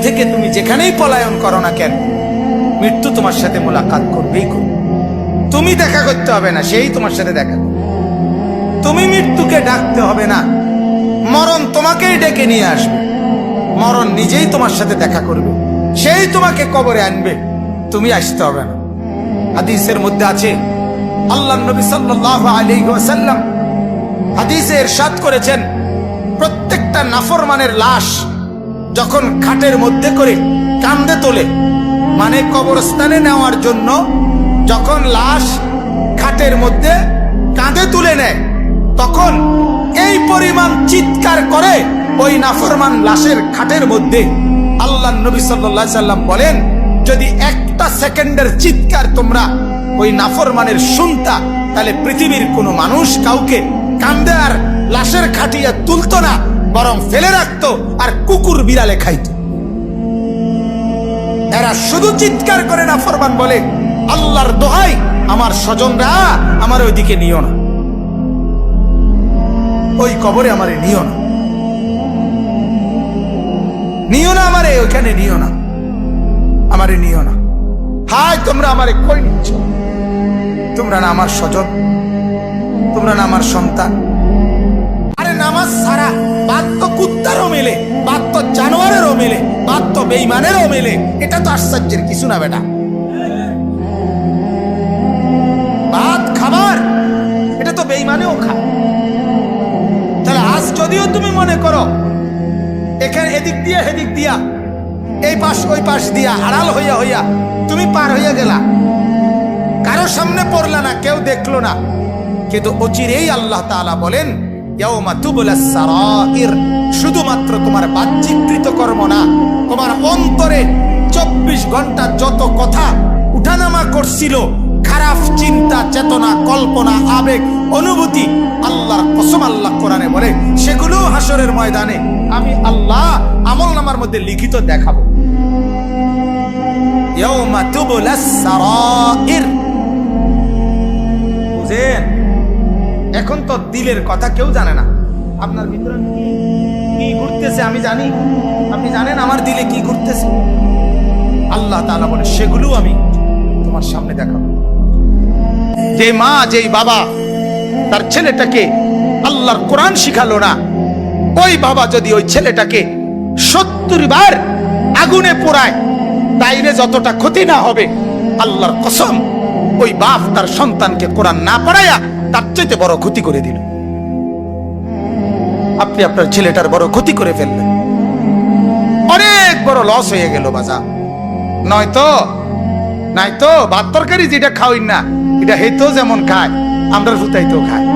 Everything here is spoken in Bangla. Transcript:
থেকে তুমি যেখানেই পলায়ন করো না কেন, মৃত্যু তোমার সাথে মোলাকাত করবেই করবে। তুমি দেখা করতে হবে না, সেই তোমার সাথে দেখা করবে। তুমি মৃত্যুকে ডাকতে হবে না, মরণ তোমাকেই ডেকে নিয়ে আসবে। মরণ নিজেই তোমার সাথে দেখা করবে, সেই তোমাকে কবরে আনবে, তুমি আসতে হবে না। হাদিসের মধ্যে আছে, আল্লাহর নবী সাল্লাল্লাহু আলাইহি ওয়াসাল্লাম হাদিসে ইরশাদ করেছেন, প্রত্যেকটা নাফরমানের লাশ যখন খাটের মধ্যে করে কাঁধে তোলে, মানে কবরস্থানে নেওয়ার জন্য যখন লাশ খাটের মধ্যে কাঁধে তুলে নেয়, তখন এই পরিমাণ চিৎকার করে ওই নাফরমান লাশের খাটের মধ্যে। আল্লাহর নবী সাল্লাল্লাহু আলাইহি সাল্লাম বলেন, যদি একটা সেকেন্ডের চিৎকার তোমরা ওই নাফরমানের শুনতা, তাহলে পৃথিবীর কোনো মানুষ কাউকে কাঁধে আর লাশের খাটিয়া তুলতো না, বরং ফেলে রাখতো আর কুকুর বিড়ালে খাইতো। এরা শুধু চিৎকার করে নাফরমান বলে, আল্লাহর দোহাই আমার স্বজনরা আমার ওইদিকে নিও না, ওই কবরে আমারে নিও না, নিও না আমারে, ওইখানে নিও না, আমারে নিও না। হায় তোমরা আমারে কই নিচ্ছ? তোমরা না আমার স্বজন, তোমরা না আমার সন্তান। আরে নামাজ ছাড়া বাদ তো কুত্তারও মেলে, বাদ তো জানোয়ারেরও মেলে, বাদ তো বেঈমানেরও মেলে। এটা তো আশ্চর্যের কিছু না বেটা। ভাত খাবার এটা তো বেঈমানেও খায়। তাহলে আজ যদিও তুমি মনে করো এখানে এদিক দিয়া হেদিক দিয়া, এই পাশ ওই পাশ দিয়া আড়াল হইয়া হইয়া তুমি পার হইয়া গেলা, কারো সামনে পড়লা না, কেউ দেখলো না, কিন্তু অচিরেই আল্লাহ তাআলা বলেন, ইয়াউমা তুবলাস সারাইর, শুধুমাত্র তোমার বাহ্যিক কৃতকর্ম না, তোমার অন্তরে 24 ঘন্টা যত কথা উঠানামা করছিল, খারাপ চিন্তা, চেতনা, কল্পনা, আবেগ, অনুভূতি, আল্লাহর কসম আল্লাহ কোরআনে বলে, সেগুলো হাসরের ময়দানে আমি আল্লাহ আমলনামার মধ্যে লিখিত দেখাবো। ইয়াউমা তুবলাস সারাইর, বুঝেন? এখন তো দিলের কথা কেউ জানে না। আপনার ভিতরে কি ঘুরতেছে আমি জানি, আপনি জানেন আমার দিলে কি ঘুরতেছে। আল্লাহ তাআলা বলে, সেগুলো আমি তোমার সামনে দেখাবো। যে মা, যেই বাবা তার ছেলেটাকে আল্লাহর কোরআন শিখালো না, ওই বাবা যদি ওই ছেলেটাকে 70 বার আগুনে পোড়ায়, তাইলে যতটা ক্ষতি না হবে, আল্লাহর কসম ওই বাপ তার সন্তানকে কোরআন না পড়াইয়া তার চাইতে বড় ক্ষতি করে দিল। আপনি আপনার ছেলেটার বড় ক্ষতি করে ফেললেন, অনেক বড় লস হয়ে গেল বাজা। নয়তো ভাত তরকারি যেটা খাওয়াই না, এটা হেতো যেমন খায়, আমরা ফুতাইতেও খায়।